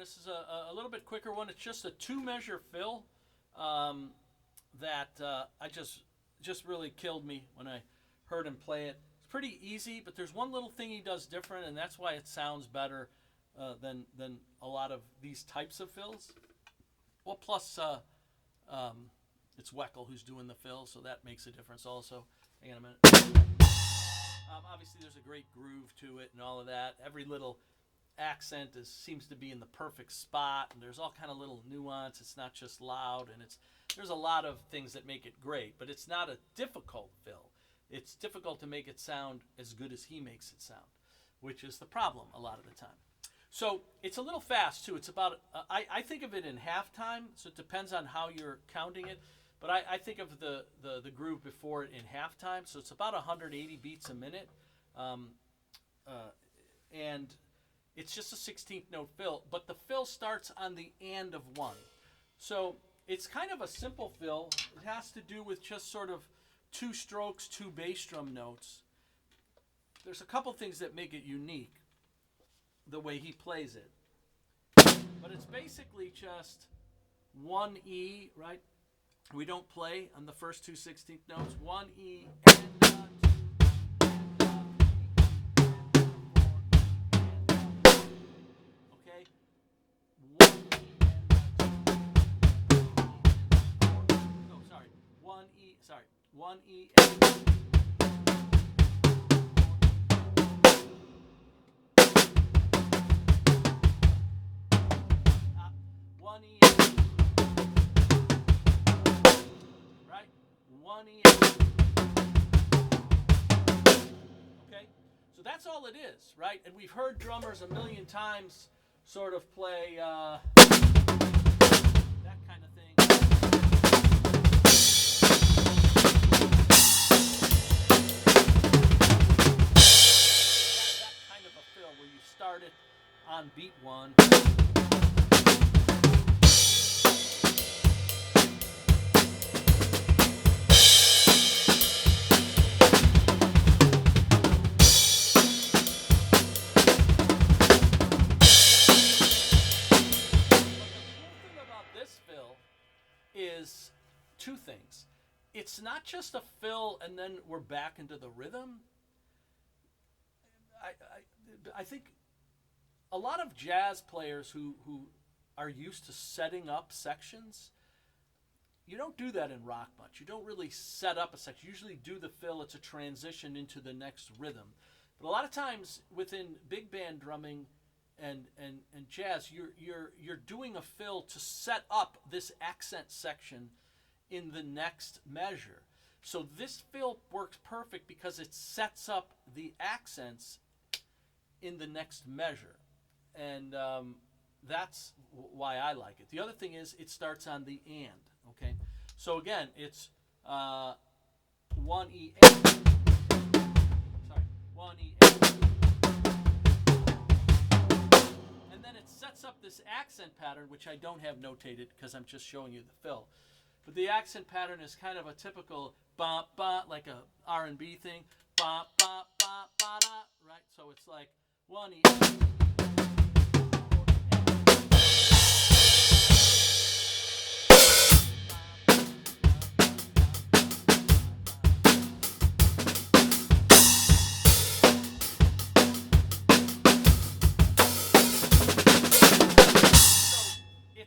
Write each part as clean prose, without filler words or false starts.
This is a little bit quicker one. It's just a 2-measure fill that I just really killed me when I heard him play it. It's pretty easy, but there's one little thing he does different, and that's why it sounds better than a lot of these types of fills. Well, plus it's Weckl who's doing the fill, so that makes a difference also. Hang on a minute. Obviously, there's a great groove to it and all of that. Every little accent seems to be in the perfect spot, and there's all kind of little nuance. It's not just loud, and there's a lot of things that make it great, but it's not a difficult fill. It's difficult to make it sound as good as he makes it sound, which is the problem a lot of the time. So it's a little fast too. It's about I think of it in halftime, so it depends on how you're counting it. But I think of the groove before it in halftime, so it's about 180 beats a minute, and it's just a 16th note fill. But the fill starts on the and of 1, so it's kind of a simple fill. It has to do with just sort of 2 strokes, 2 bass drum notes. There's a couple things that make it unique, the way he plays it. But it's basically just 1 E, right? We don't play on the first 2 16th notes. 1 E and 2 okay? 1 E and 2. No, sorry. 1 E. Sorry. 1 E and 2. 1 E. Right? 1 E. Okay? So that's all it is, right? And we've heard drummers a million times sort of play that kind of thing. That kind of a fill where you start it on beat 1. Is 2 things. It's not just a fill and then we're back into the rhythm. I think a lot of jazz players who are used to setting up sections, you don't do that in rock much. You don't really set up a section. You usually do the fill. It's a transition into the next rhythm. But a lot of times within big band drumming and jazz, you're doing a fill to set up this accent section in the next measure. So this fill works perfect because it sets up the accents in the next measure, and that's why I like it. The other thing is it starts on the and. Okay, so again, it's 1 E and. Sorry, 1 E and. And then it sets up this accent pattern, which I don't have notated because I'm just showing you the fill. But the accent pattern is kind of a typical ba ba, like a R&B thing, ba ba ba ba da, right? So it's like 1 E.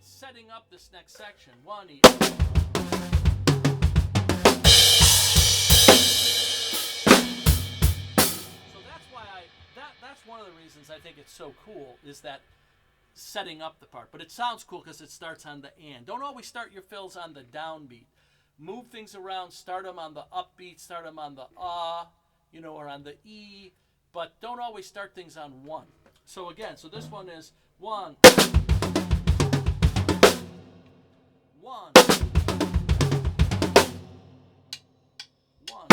Setting up this next section, 1 E. So that's why that's one of the reasons I think it's so cool, is that setting up the part. But it sounds cool because it starts on the and. Don't always start your fills on the downbeat. Move things around, start them on the upbeat, start them on the or on the E, but don't always start things on 1. So again, this one is 1. 1. 1.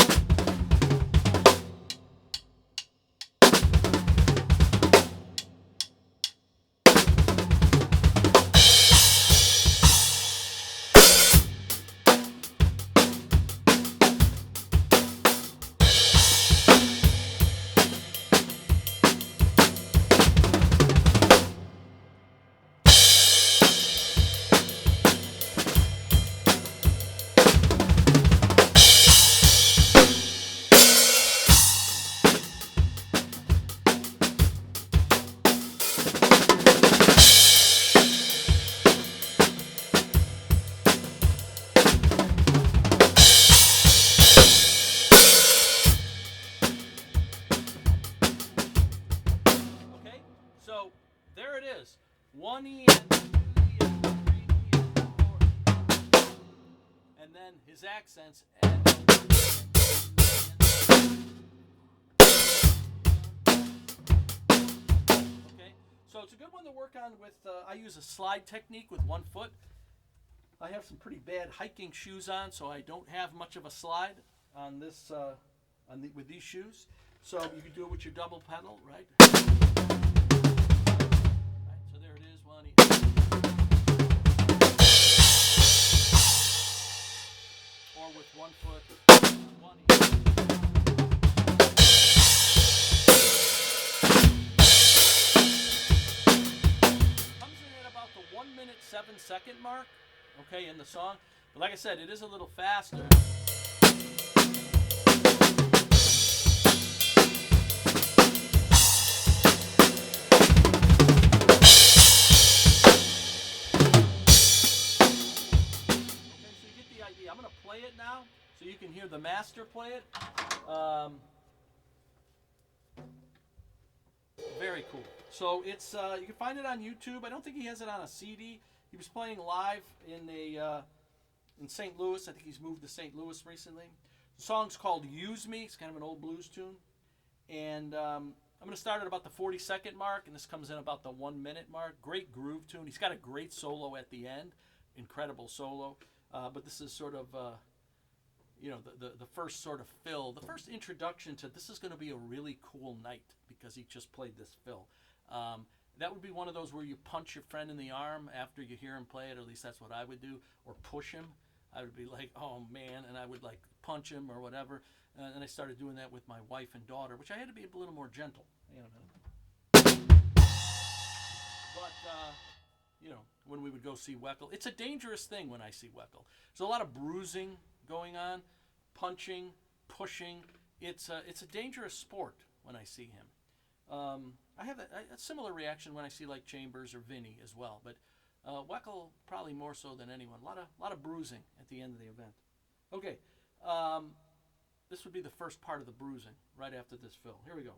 and then his accents. And okay, so it's a good one to work on with. I use a slide technique with one foot. I have some pretty bad hiking shoes on, so I don't have much of a slide on this with these shoes. So you can do it with your double pedal, right? Right, so there it is, one. Or with one foot, one. Comes in at about the 1 minute 7 second mark, okay, in the song. But like I said, it is a little faster. I'm going to play it now so you can hear the master play it. Very cool. So it's you can find it on YouTube. I don't think he has it on a CD. He was playing live in St. Louis. I think he's moved to St. Louis recently. The song's called Use Me. It's kind of an old blues tune. And I'm going to start at about the 40-second mark, and this comes in about the 1 minute mark. Great groove tune. He's got a great solo at the end. Incredible solo. But this is sort of, the first sort of fill, the first introduction to this is going to be a really cool night because he just played this fill. That would be one of those where you punch your friend in the arm after you hear him play it, or at least that's what I would do, or push him. I would be like, oh man, and I would like punch him or whatever. And I started doing that with my wife and daughter, which I had to be a little more gentle. But, when we would go see Weckl. It's a dangerous thing when I see Weckl. There's a lot of bruising going on, punching, pushing. It's a dangerous sport when I see him. I have a similar reaction when I see like Chambers or Vinny as well, but Weckl probably more so than anyone. A lot of bruising at the end of the event. Okay, this would be the first part of the bruising right after this fill. Here we go.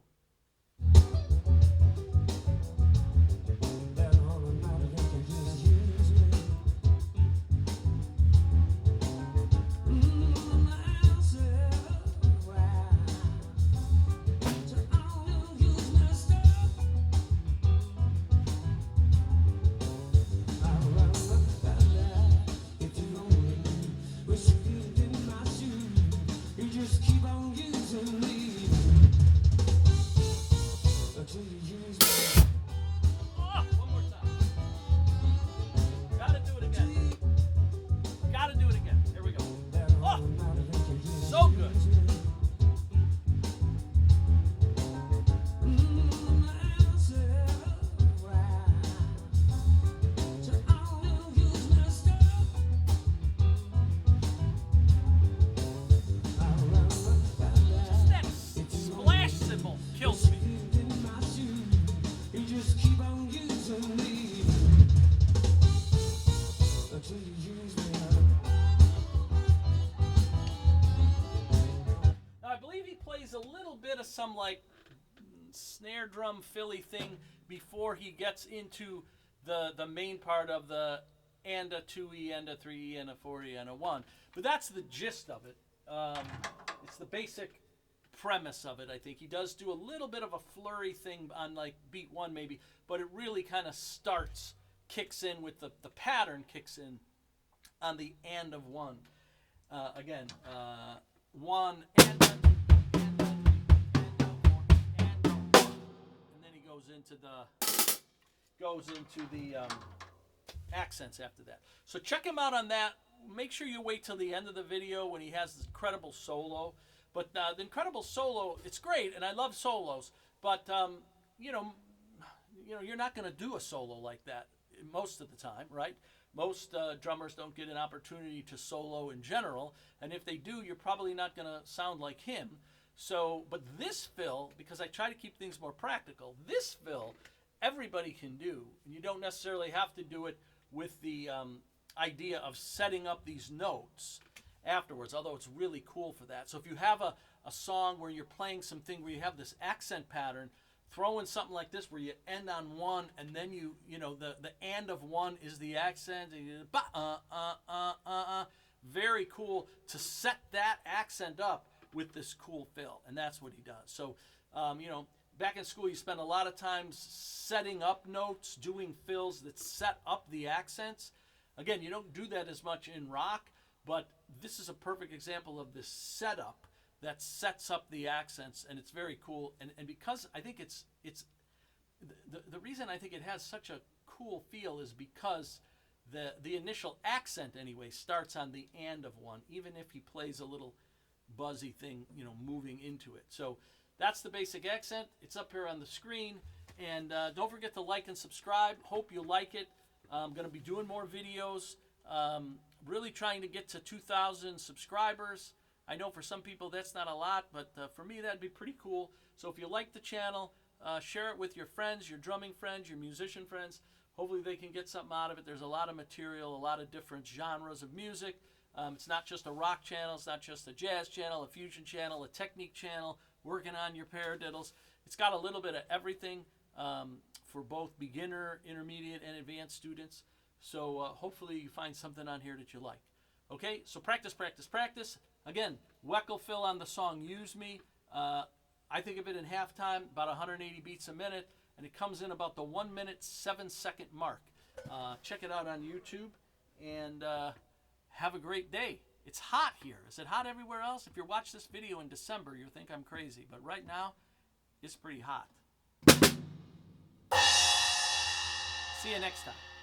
Some like snare drum filly thing before he gets into the main part of the and a 2E and a 3E and a 4E and a 1. But that's the gist of it. It's the basic premise of it, I think. He does do a little bit of a flurry thing on like beat 1 maybe, but it really kind of kicks in with the pattern kicks in on the and of 1. Again, 1 and a goes into the accents after that. So check him out on that. Make sure you wait till the end of the video when he has this incredible solo. But the incredible solo, it's great, and I love solos. But you're not going to do a solo like that most of the time, right? Most drummers don't get an opportunity to solo in general, and if they do, you're probably not going to sound like him. So, but this fill, because I try to keep things more practical, this fill everybody can do. And you don't necessarily have to do it with the idea of setting up these notes afterwards, although it's really cool for that. So if you have a song where you're playing something where you have this accent pattern, throw in something like this where you end on 1 and then the and of 1 is the accent. And very very cool to set that accent up with this cool fill, and that's what he does. So, back in school, you spend a lot of time setting up notes, doing fills that set up the accents. Again, you don't do that as much in rock, but this is a perfect example of this setup that sets up the accents, and it's very cool. And because I think it's the reason I think it has such a cool feel is because the initial accent anyway starts on the and of one, even if he plays a little buzzy thing, moving into it. So that's the basic accent. It's up here on the screen, and don't forget to like and subscribe. Hope you like it. I'm going to be doing more videos, really trying to get to 2,000 subscribers. I know for some people that's not a lot, but for me that'd be pretty cool. So if you like the channel, share it with your friends, your drumming friends, your musician friends. Hopefully they can get something out of it. There's a lot of material, a lot of different genres of music. It's not just a rock channel. It's not just a jazz channel, a fusion channel, a technique channel, working on your paradiddles. It's got a little bit of everything for both beginner, intermediate, and advanced students. So hopefully you find something on here that you like. Okay, so practice, practice, practice. Again, Weckl fill on the song Use Me. I think of it in halftime, about 180 beats a minute, and it comes in about the 1 minute, 7 second mark. Check it out on YouTube, and have a great day. It's hot here. Is it hot everywhere else? If you watch this video in December, you'll think I'm crazy, but right now, it's pretty hot. See you next time.